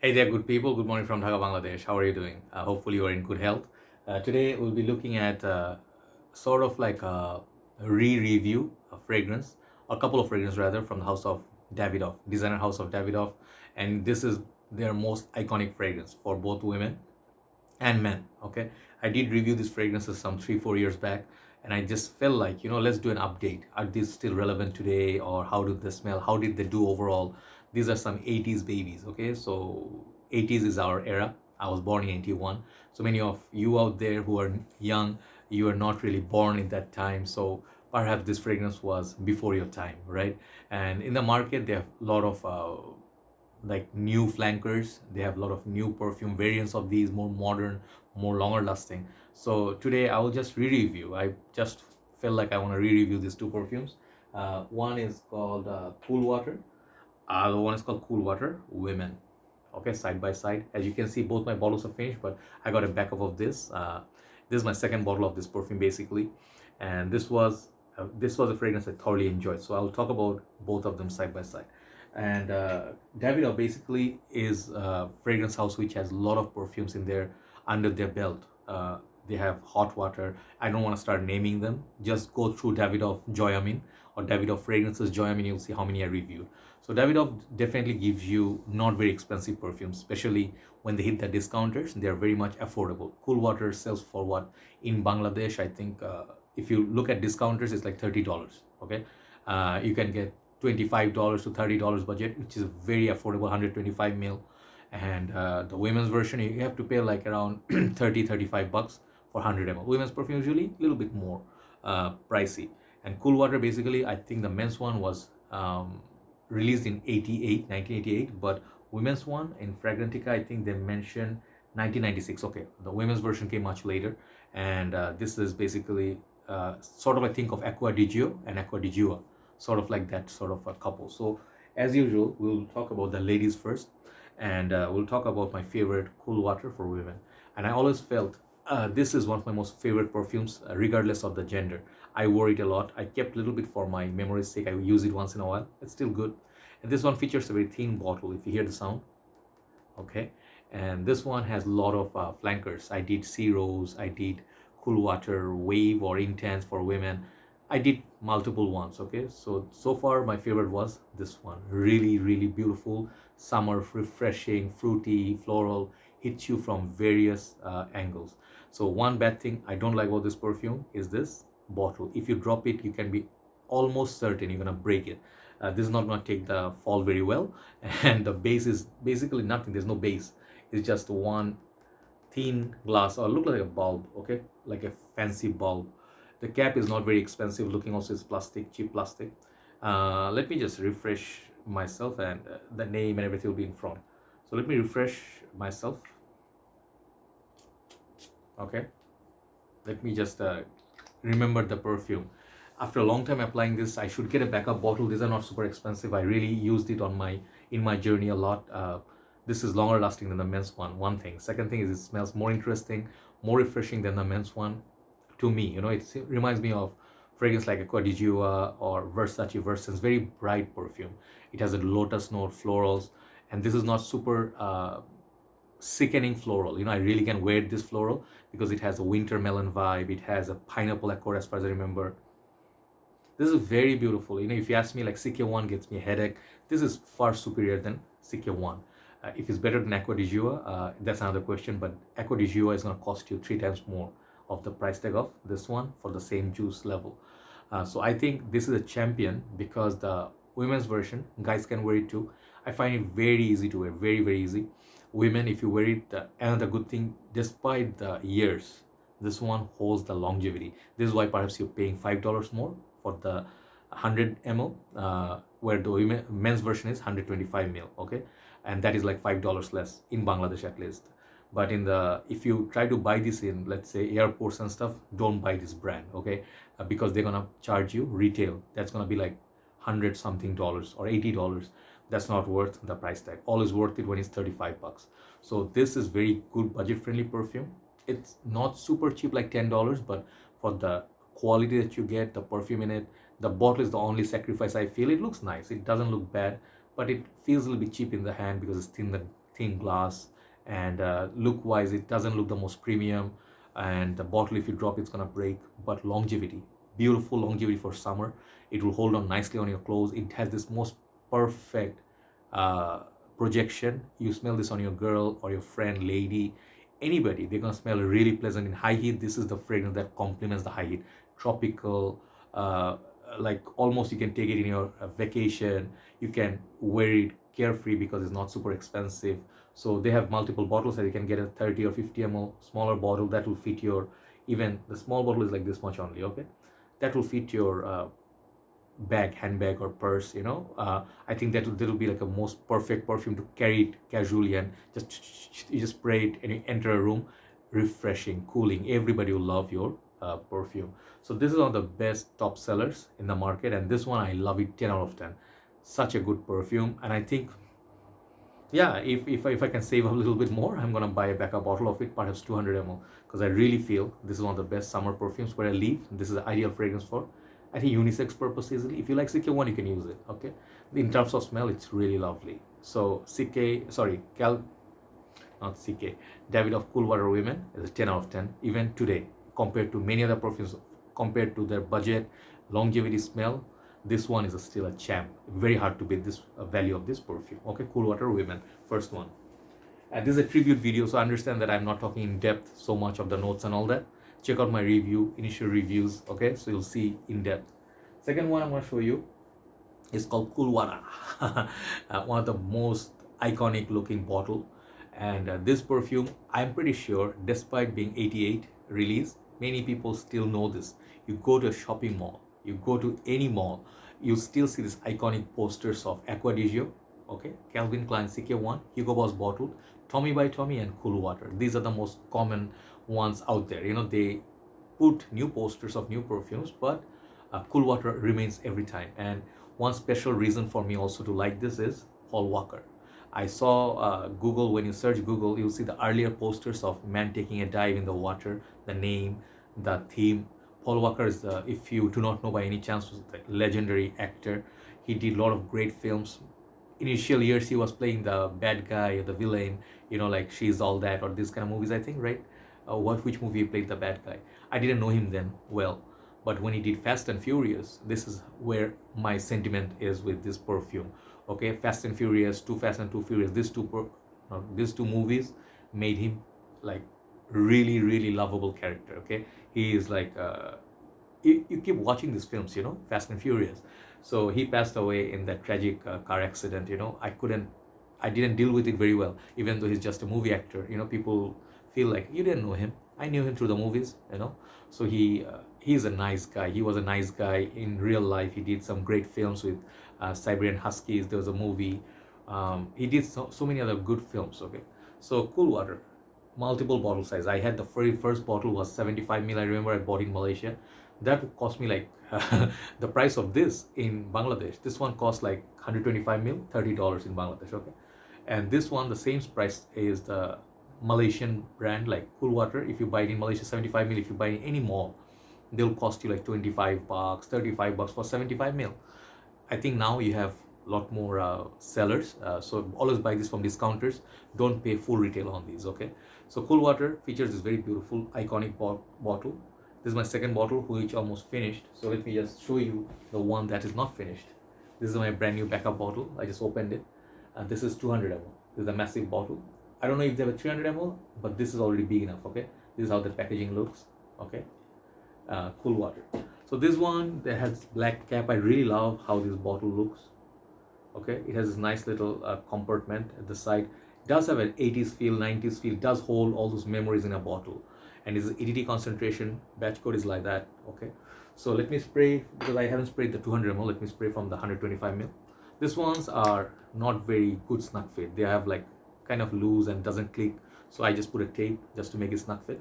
Hey there, good people. Good morning from Dhaka, Bangladesh. How are you doing? Hopefully, you are in good health. Today, we'll be looking at sort of like a re-review of fragrance, a couple of fragrances rather, from the house of Davidoff, designer house of Davidoff, and this is their most iconic fragrance for both women and men. Okay, I did review these fragrances some 3-4 years back, and I just felt like, let's do an update. Are these still relevant today, or how did they smell? How did they do overall? These are some 80s babies. Okay, so 80s is our era. I was born in 81. So many of you out there who are young, you are not really born in that time. So perhaps this fragrance was before your time, right? And in the market, they have a lot of like new flankers. They have a lot of new perfume variants of these, more modern, more longer lasting. So today I will just re-review. I just felt like I want to re-review these two perfumes. One is called Cool Water. The one is called Cool Water Women. Okay, side by side. As you can see, both my bottles are finished, but I got a backup of this. This is my second bottle of this perfume basically, and this was a fragrance I thoroughly enjoyed. So I'll talk about both of them side by side. And Davidoff basically is a fragrance house which has a lot of perfumes in there under their belt. They have hot water. I don't want to start naming them. Just go through Davidoff Joy Amin or Davidoff fragrances Joy Amin. You'll see how many I reviewed. So Davidoff definitely gives you not very expensive perfumes, especially when they hit the discounters. They are very much affordable. Cool Water sells for what in Bangladesh? I think if you look at discounters, it's like $30. Okay, you can get $25 to $30 budget, which is very affordable, 125 mil. And the women's version, you have to pay like around 30-35 bucks for 100 ml. Women's perfume usually a little bit more pricey. And Cool Water, basically, I think the men's one was released in 1988, but women's one in Fragrantica, I think they mentioned 1996. Okay, the women's version came much later, and this is basically sort of, I think, of Acqua di Gio and Acqua di Giua, sort of like that sort of a couple. So as usual, we'll talk about the ladies first, and we'll talk about my favorite Cool Water for women. And I always felt this is one of my most favorite perfumes, regardless of the gender. I wore it a lot. I kept a little bit for my memory's sake. I use it once in a while. It's still good. And this one features a very thin bottle, if you hear the sound. Okay. And this one has a lot of flankers. I did Sea Rose, I did Cool Water, Wave or Intense for women. I did multiple ones. Okay, so far my favorite was this one. Really, really beautiful, summer, refreshing, fruity, floral, hits you from various angles. So one bad thing I don't like about this perfume is this bottle. If you drop it, you can be almost certain you're gonna break it. This is not gonna take the fall very well, and the base is basically nothing. There's no base. It's just one thin glass, or look like a bulb. Okay, like a fancy bulb. The cap is not very expensive looking. Also, it's plastic, cheap plastic. Let me just refresh myself, and the name and everything will be in front. So let me refresh myself. Okay, let me just remember the perfume. After a long time applying this, I should get a backup bottle. These are not super expensive. I really used it in my journey a lot. This is longer lasting than the men's one thing. Second thing is, it smells more interesting, more refreshing than the men's one. To me, it reminds me of fragrance like Acqua di Giua or Versace Versens. Very bright perfume. It has a lotus note, florals, and this is not super sickening floral. I really can wear this floral because it has a winter melon vibe. It has a pineapple accord, as far as I remember. This is very beautiful. If you ask me, like, Sikya 1 gets me a headache. This is far superior than Sikya 1. If it's better than Acqua di Giua, that's another question. But Acqua di Giua is going to cost you 3 times more of the price tag of this one for the same juice level. So I think this is a champion because the women's version, guys can wear it too. I find it very easy to wear, very, very easy. Women, if you wear it, another good thing, despite the years, this one holds the longevity. This is why perhaps you're paying $5 more for the 100 ml, where the men's version is 125 ml. Okay, and that is like $5 less in Bangladesh at least. But if you try to buy this in, let's say, airports and stuff, don't buy this brand. Okay, because they're gonna charge you retail. That's gonna be like 100 something dollars or $80. That's not worth the price tag. All is worth it when it's 35 bucks. So this is very good budget friendly perfume. It's not super cheap, like $10, but for the quality that you get, the perfume in it, the bottle is the only sacrifice I feel. It looks nice, it doesn't look bad, but it feels a little bit cheap in the hand because it's thin thin glass, and look wise it doesn't look the most premium, and the bottle, if you drop it's gonna break. But longevity, beautiful longevity for summer. It will hold on nicely on your clothes. It has this most perfect uh, projection. You smell this on your girl or your friend, lady, anybody, they're gonna smell really pleasant. In high heat, this is the fragrance that complements the high heat. Tropical, like almost you can take it in your vacation. You can wear it carefree because it's not super expensive. So they have multiple bottles, and you can get a 30 or 50 ml smaller bottle that will fit your, even the small bottle is like this much only, okay, that will fit your bag, handbag, or purse, I think that'll be like a most perfect perfume to carry it casually, and just you just spray it and you enter a room, refreshing, cooling. Everybody will love your perfume. So this is one of the best top sellers in the market, and this one I love it 10 out of 10. Such a good perfume, and I think, yeah, if I can save a little bit more, I'm gonna buy a backup bottle of it, perhaps 200 ml, because I really feel this is one of the best summer perfumes. Where I live, this is the ideal fragrance for, I think, unisex purpose easily. If you like CK1, you can use it, okay. In terms of smell, it's really lovely. So not CK, Davidoff Cool Water Women is a 10 out of 10 even today, compared to many other perfumes, compared to their budget, longevity, smell. This one is still a champ. Very hard to beat this value of this perfume. Okay, Cool Water Women, first one. And this is a tribute video, so I understand that I'm not talking in depth so much of the notes and all that. Check out my review, initial reviews, okay, so you'll see in depth. Second one I'm going to show you is called Cool Water. One of the most iconic looking bottle. And this perfume, I'm pretty sure, despite being 88 release, many people still know this. You go to a shopping mall, you go to any mall, you still see these iconic posters of Acqua di Gio, okay, Calvin Klein CK1, Hugo Boss bottle, Tommy by Tommy, and Cool Water. These are the most common ones out there. They put new posters of new perfumes, but Cool Water remains every time. And one special reason for me also to like this is Paul Walker. I saw Google, when you search Google, you'll see the earlier posters of man taking a dive in the water, the name, the theme. Paul Walker is, if you do not know by any chance, was the legendary actor. He did a lot of great films. Initial years, he was playing the bad guy or the villain, like She's All That or this kind of movies, I think, right? Which movie he played the bad guy? I didn't know him then well. But when he did Fast and Furious, this is where my sentiment is with this perfume. Okay, Fast and Furious, Too Fast and Too Furious, these two movies made him like really, really lovable character. Okay, he is like you keep watching these films, Fast and Furious. So he passed away in that tragic car accident. I didn't deal with it very well, even though he's just a movie actor. People feel like you didn't know him. I knew him through the movies. So he's a nice guy. He was a nice guy in real life. He did some great films with Siberian Huskies. There was a movie. He did so many other good films. Okay, so Cool Water, multiple bottle size. I had the very first bottle was 75 ml. I remember I bought in Malaysia. That would cost me like the price of this in Bangladesh. This one cost like 125 ml, $30 in Bangladesh. Okay, and this one, the same price is the Malaysian brand, like Cool Water. If you buy it in Malaysia, 75 ml. If you buy it in any mall, they'll cost you like $25, $35 for 75 ml. I think now you have a lot more sellers, so always buy this from discounters. Don't pay full retail on these. Okay, so Cool Water features this very beautiful iconic bottle. This is my second bottle, which almost finished. So let me just show you the one that is not finished. This is my brand new backup bottle. I just opened it, and this is 200 ml. This is a massive bottle. I don't know if they have a 300 ml, but this is already big enough. Okay, this is how the packaging looks. Okay, Cool Water. So this one that has black cap, I really love how this bottle looks. Okay, it has this nice little compartment at the side. It does have an 80s feel, 90s feel. It does hold all those memories in a bottle. And its EDT concentration, batch code is like that. Okay, so let me spray, because I haven't sprayed the 200 ml. Let me spray from the 125 ml. These ones are not very good snug fit. They have like kind of loose and doesn't click. So I just put a tape just to make it snug fit.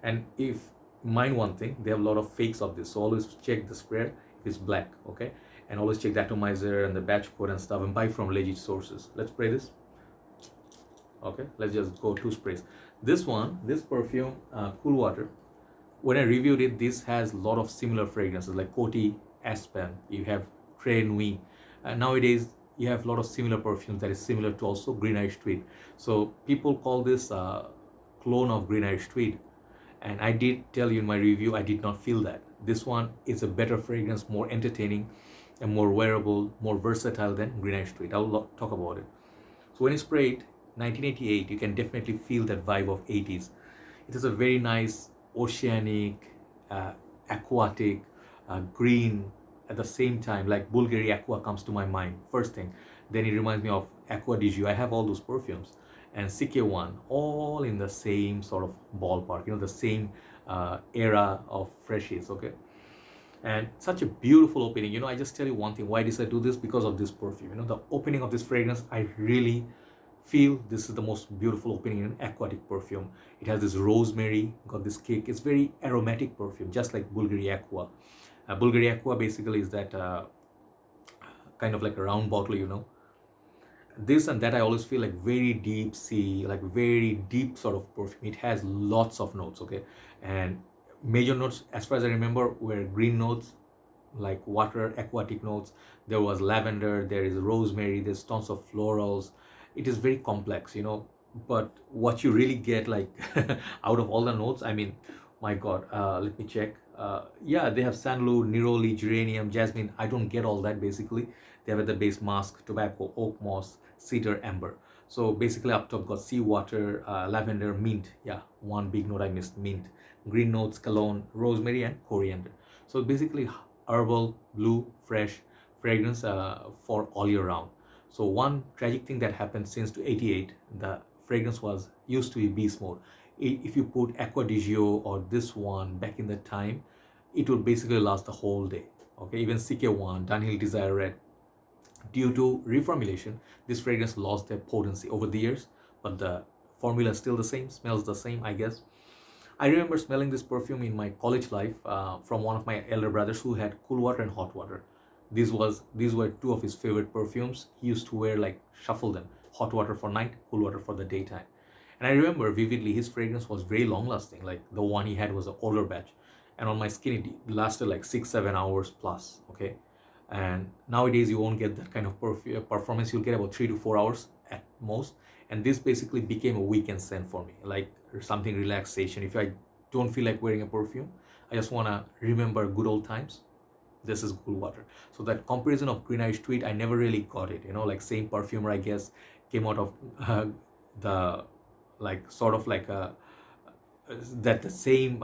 And if mind one thing, they have a lot of fakes of this. So always check the sprayer if it's black. Okay, and always check the atomizer and the batch code and stuff, and buy from legit sources. Let's spray this. Okay, let's just go 2 sprays. This perfume, Cool Water, when I reviewed it, this has a lot of similar fragrances like Coty, Aspen, you have Très Nuit. Nowadays, you have a lot of similar perfumes that is similar to also Green Irish Tweed. So people call this clone of Green Irish Tweed. And I did tell you in my review, I did not feel that. This one is a better fragrance, more entertaining, and more wearable, more versatile than Green Irish Tweed. I'll talk about it. So when you spray it, 1988, you can definitely feel that vibe of 80s. It is a very nice oceanic, aquatic, green at the same time. Like Bulgari Aqua comes to my mind first thing. Then it reminds me of Aqua di Gio. I have all those perfumes. And CK1, all in the same sort of ballpark, the same era of freshies, okay? And such a beautiful opening. I just tell you one thing, why did I do this? Because of this perfume. The opening of this fragrance, I really feel this is the most beautiful opening in an aquatic perfume. It has this rosemary, got this kick. It's very aromatic perfume, just like Bulgari Aqua. Bulgari Aqua basically is that kind of like a round bottle. This and that I always feel like very deep sea, like very deep sort of perfume. It has lots of notes, okay? And major notes, as far as I remember, were green notes, like water, aquatic notes. There was lavender, there is rosemary, there's tons of florals. It is very complex, but what you really get, like, out of all the notes, I mean, my God, let me check. Yeah, they have sandalwood, neroli, geranium, jasmine. I don't get all that basically. They have at the base musk, tobacco, oak moss, cedar, amber. So basically up top got seawater, lavender, mint. Yeah, one big note I missed, mint. Green notes, cologne, rosemary, and coriander. So basically herbal, blue, fresh fragrance for all year round. So one tragic thing that happened since to 88, the fragrance was used to be beast mode. If you put Acqua di Gio or this one back in the time, it would basically last the whole day. Okay, even CK1, Dunhill Desire Red, due to reformulation, this fragrance lost their potency over the years, but the formula is still the same, smells the same, I guess. I remember smelling this perfume in my college life from one of my elder brothers who had cool water and hot water. These were two of his favorite perfumes. He used to wear, like, shuffle them, hot water for night, cool water for the daytime. And I remember vividly his fragrance was very long lasting. Like the one he had was an older batch, and on my skin it lasted like 6-7 hours plus. Okay, and nowadays you won't get that kind of performance. You'll get about 3 to 4 hours at most. And this basically became a weekend scent for me, like something relaxation. If I don't feel like wearing a perfume, I just want to remember good old times, this is cool water. So that comparison of Green Irish Tweed, I never really got it. Like same perfumer, I guess, came out of the, like, sort of like that the same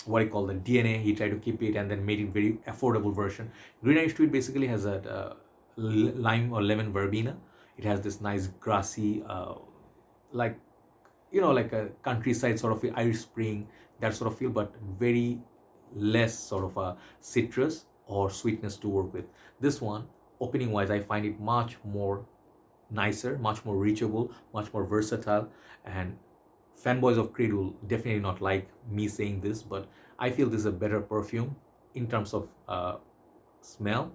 what I call the DNA. He tried to keep it and then made it very affordable version. Green Irish Tweed basically has a lime or lemon verbena. It has this nice grassy, like, like a countryside sort of Irish Spring, that sort of feel, but very less sort of a citrus or sweetness to work with. This one, opening wise, I find it much more nicer, much more reachable, much more versatile. And fanboys of Creed will definitely not like me saying this, but I feel this is a better perfume in terms of smell,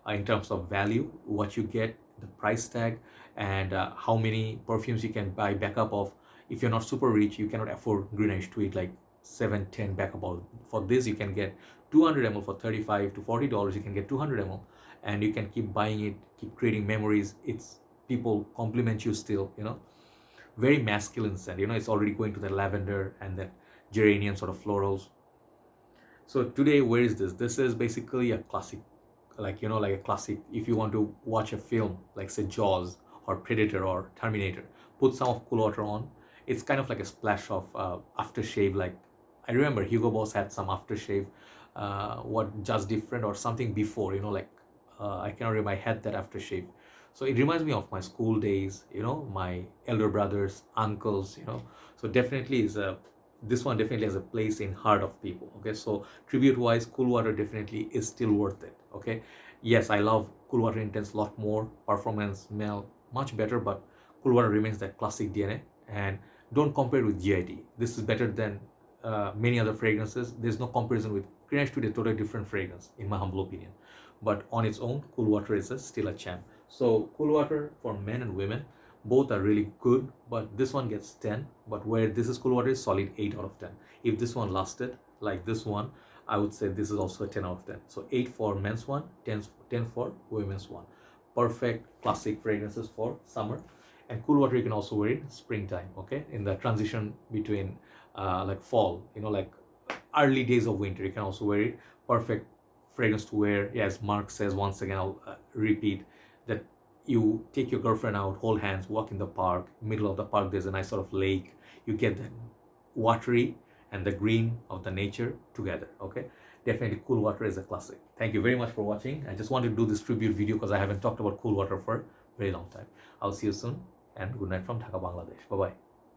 in terms of value, what you get, the price tag, and how many perfumes you can buy backup of. If you're not super rich, you cannot afford Green Irish Tweed like 7-10 backup. For this you can get 200 ml for $35 to $40. You can get 200 ml, and you can keep buying it, keep creating memories. It's people compliment you still, very masculine scent. It's already going to the lavender and that geranium sort of florals. So today, where is this? This is basically a classic, like a classic. If you want to watch a film like, say, Jaws or Predator or Terminator, put some of cool water on. It's kind of like a splash of aftershave. Like, I remember Hugo Boss had some aftershave, what Just Different or something before, I cannot remember, I had that aftershave. So it reminds me of my school days, my elder brothers, uncles, So definitely this one definitely has a place in heart of people. Okay, so tribute wise, cool water definitely is still worth it. Okay, yes, I love cool water intense a lot more. Performance, smell much better, but cool water remains that classic DNA. And don't compare with GIT. This is better than many other fragrances. There's no comparison with Green Irish Tweed, a totally different fragrance in my humble opinion. But on its own, cool water is still a champ. So cool water for men and women, both are really good, but this one gets 10. But where this is cool water is solid 8 out of 10. If this one lasted like this one, I would say this is also a 10 out of 10. So 8 for men's one, 10 for women's one. perfect classic fragrances for summer. And cool water you can also wear in springtime, okay, in the transition between like fall, like early days of winter, you can also wear it. Perfect fragrance to wear. Yeah, as Mark says, once again I'll repeat that you take your girlfriend out, hold hands, walk in the park. Middle of the park there's a nice sort of lake. You get the watery and the green of the nature together, okay. Definitely cool water is a classic. Thank you very much for watching. I just wanted to do this tribute video because I haven't talked about cool water for a very long time. I'll see you soon, and good night from Dhaka, Bangladesh. Bye bye.